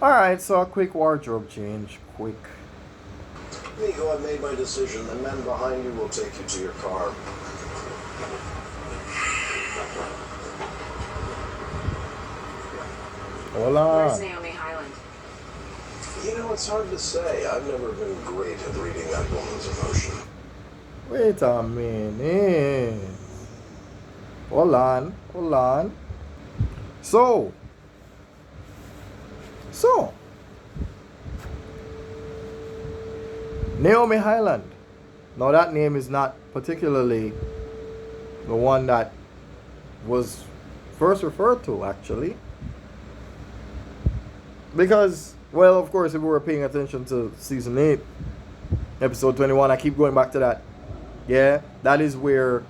Alright, so a quick wardrobe change. Quick. Nico, I've made my decision. The men behind you will take you to your car. Hola. Where's Naomi Highland? You know, it's hard to say. I've never been great at reading that woman's emotion. Wait a minute. Hold on. Hold on. So. Naomi Highland. Now that name is not particularly the one that was first referred to, actually. Because, well, of course, if we were paying attention to season 8, episode 21, I keep going back to that. Yeah, that is where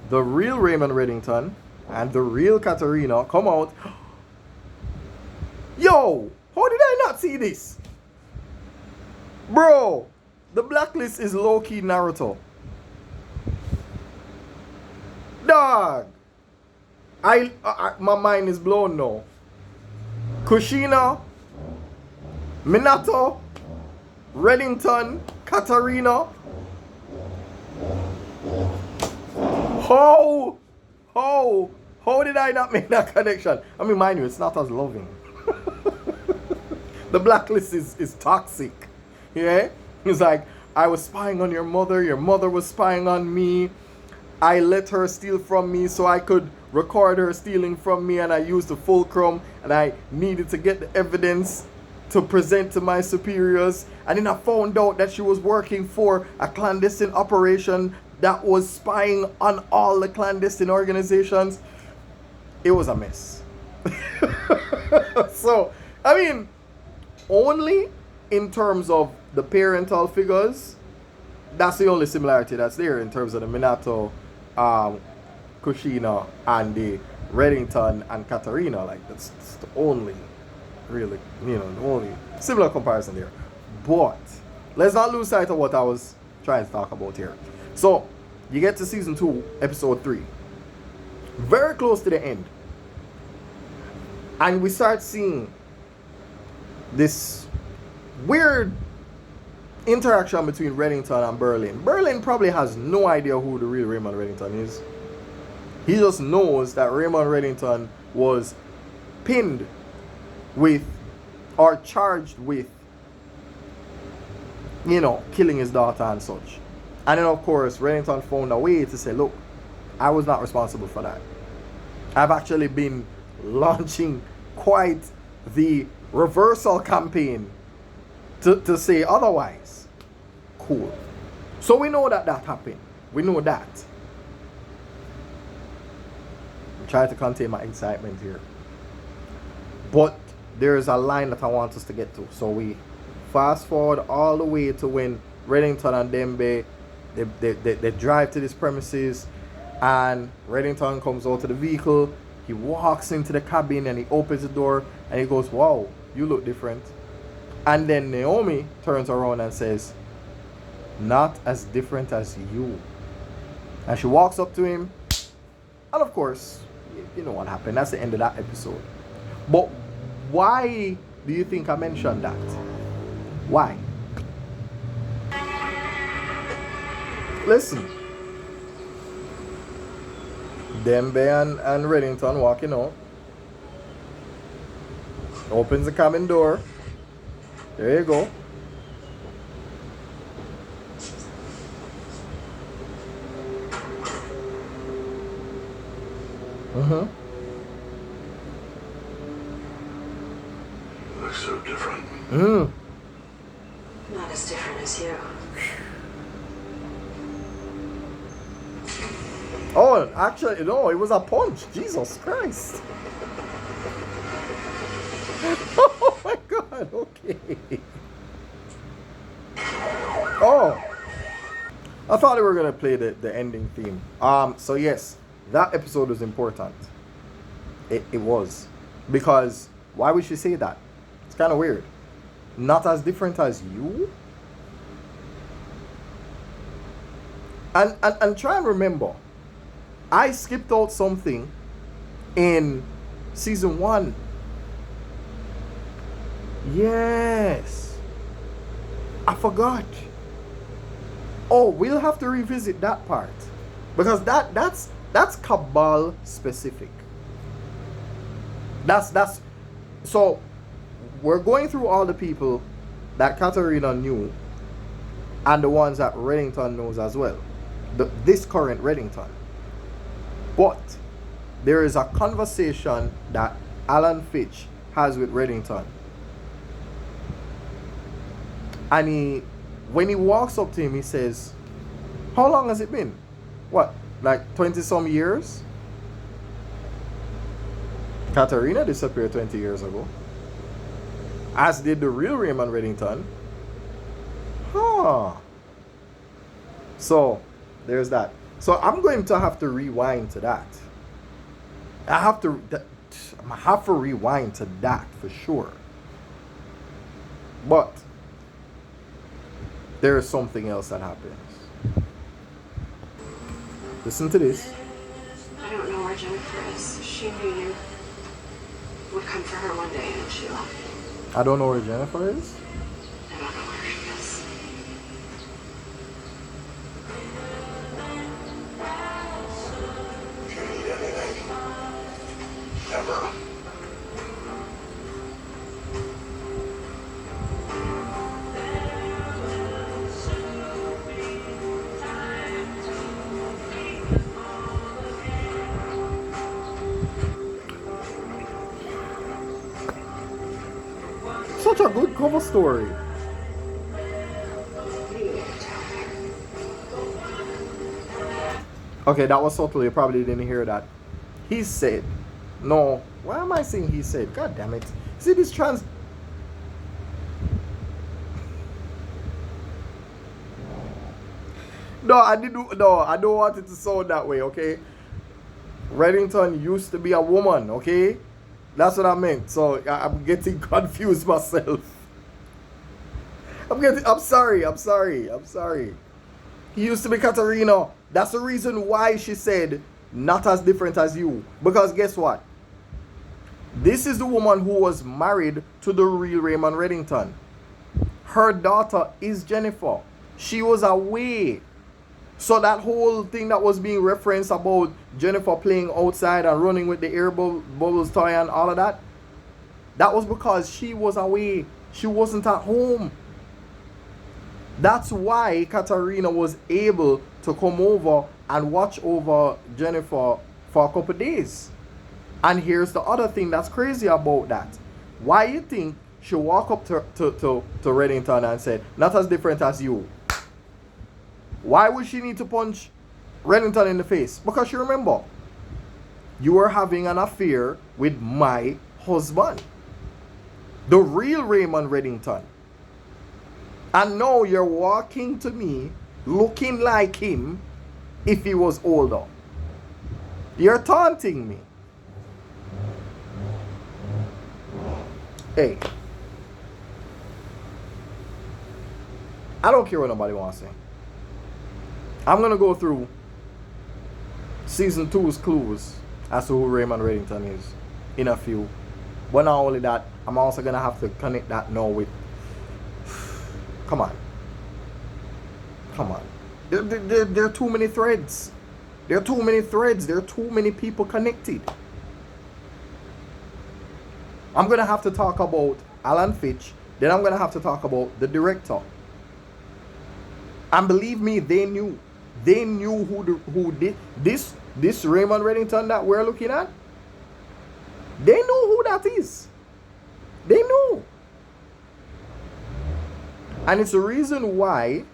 the real Raymond Reddington and the real Katarina come out. Yo, how did I not see this? Bro, the blacklist is low-key Naruto. Dog. My mind is blown now. Kushina, Minato, Reddington, Katarina. How did I not make that connection? I mean, mind you, it's not as loving. The blacklist is toxic. Yeah? It's like, I was spying on your mother was spying on me. I let her steal from me so I could record her stealing from me, and I used the fulcrum, and I needed to get the evidence to present to my superiors. And then I found out that she was working for a clandestine operation that was spying on all the clandestine organizations. It was a mess. So, I mean, only in terms of the parental figures, that's the only similarity that's there in terms of the Minato, Kushina, and the Reddington and Katarina. Like, that's the only really, the only similar comparison there. But let's not lose sight of what I was trying to talk about here. So, you get to season 2, episode 3. Very close to the end. And we start seeing this weird interaction between Reddington and Berlin. Berlin probably has no idea who the real Raymond Reddington is. He just knows that Raymond Reddington was pinned with or charged with, killing his daughter and such. And then, of course, Reddington found a way to say, look, I was not responsible for that. I've actually been launching quite the reversal campaign to say otherwise. Cool. So we know that happened. We know that. I'm trying to contain my excitement here. But there's a line that I want us to get to. So we fast forward all the way to when Reddington and Dembe, they drive to these premises, and Reddington comes out to the vehicle. He walks into the cabin and he opens the door and he goes, wow, you look different. And then Naomi turns around and says, not as different as you. And she walks up to him, and of course, you know what happened. That's the end of that episode. But why do you think I mentioned that? Why? Listen. Dembe and Reddington walking out. Opens the cabin door. There you go. You look so different. Not as different as you. Oh, actually, no, it was a punch. Jesus Christ. Oh my God, okay. Oh. I thought we were going to play the ending theme. So yes, that episode was important. It was. Because, why would she say that? It's kind of weird. Not as different as you? And try and remember, I skipped out something in season 1. Yes. I forgot. Oh, we'll have to revisit that part. Because that's Cabal specific. That's so we're going through all the people that Katarina knew and the ones that Reddington knows as well. This current Reddington. But there is a conversation that Alan Fitch has with Reddington. And when he walks up to him, he says, how long has it been? What, like 20 some years? Katarina disappeared 20 years ago. As did the real Raymond Reddington. Huh. So, there's that. So, I'm going to have to rewind to that. I have to rewind to that for sure. But there is something else that happens. Listen to this. I don't know where Jennifer is. She knew you would come for her one day and she left. I don't know where Jennifer is. I don't know where she is. If you need anything, ever. Such a good cover story. What do you need to tell her? Okay, that was subtle. You probably didn't hear that. He said, no. Why am I saying he said? God damn it. See this trans. No, I didn't. No, I don't want it to sound that way, okay? Reddington used to be a woman, okay? That's what I meant. So I'm getting confused myself. I'm sorry. He used to be Katarina. That's the reason why she said not as different as you. Because guess what? This is the woman who was married to the real Raymond Reddington. Her daughter is Jennifer. She was away. So that whole thing that was being referenced about Jennifer playing outside and running with the air bubbles toy and all of that, that was because she was away. She wasn't at home. That's why Katarina was able to come over and watch over Jennifer for a couple of days. And here's the other thing that's crazy about that. Why you think she walked up to Reddington and said, not as different as you? Why would she need to punch Reddington in the face? Because you remember, you were having an affair with my husband, the real Raymond Reddington. And now you're walking to me looking like him if he was older. You're taunting me. Hey, I don't care what nobody wants to say. I'm going to go through season 2's clues as to who Raymond Reddington is in a few. But not only that, I'm also going to have to connect that now with... Come on. There are too many threads. There are too many people connected. I'm going to have to talk about Alan Fitch. Then I'm going to have to talk about the director. And believe me, they knew. They knew who did this Raymond Reddington that we're looking at. They know who that is. They know. And it's the reason why,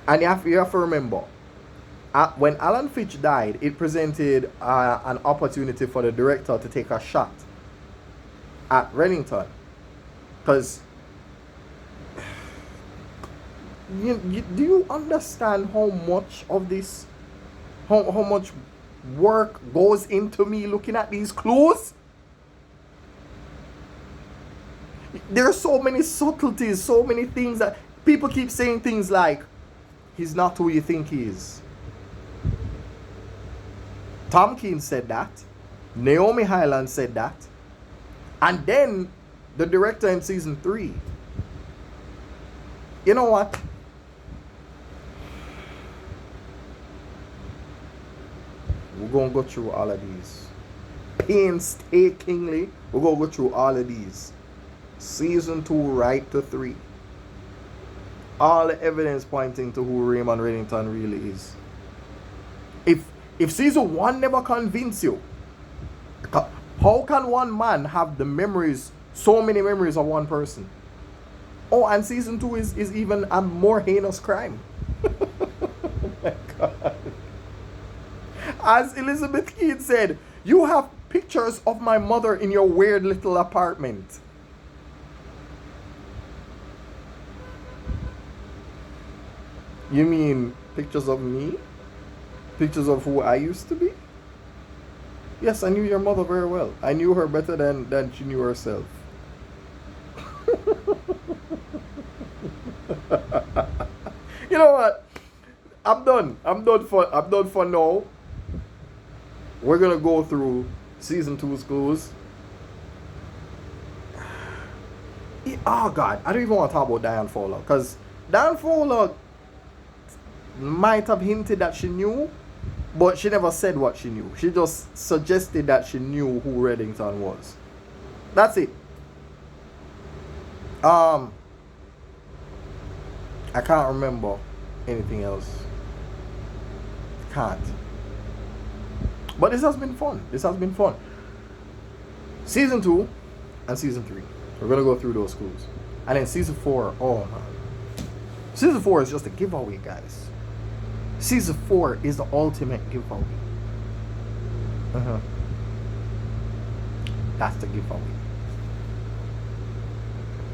and you have to remember, when Alan Fitch died, it presented an opportunity for the director to take a shot at Reddington. Because do you understand how much of this, how much work goes into me looking at these clues? There are so many subtleties, so many things that people keep saying things like, he's not who you think he is. Tom Keane said that. Naomi Highland said that. And then the director in season 3. You know what? We're gonna go through all of these painstakingly. We're gonna go through all of these. Season 2 right to 3. All the evidence pointing to who Raymond Reddington really is. If season 1 never convince you, how can one man have the memories, so many memories of one person? Oh, and season 2 is even a more heinous crime. Oh my God. As Elizabeth Keith said, you have pictures of my mother in your weird little apartment. You mean pictures of me? Pictures of who I used to be? Yes, I knew your mother very well. I knew her better than she knew herself. You know what? I'm done. I'm done for now. We're gonna go through season 2's clues. Oh God, I don't even want to talk about Diane Fowler, because Diane Fowler might have hinted that she knew, but she never said what she knew. She just suggested that she knew who Reddington was. That's it. I can't remember anything else. Can't. But this has been fun. This has been fun. Season 2 and season 3. We're gonna go through those clues. And then season 4, oh man. Season 4 is just a giveaway, guys. Season 4 is the ultimate giveaway. That's the giveaway.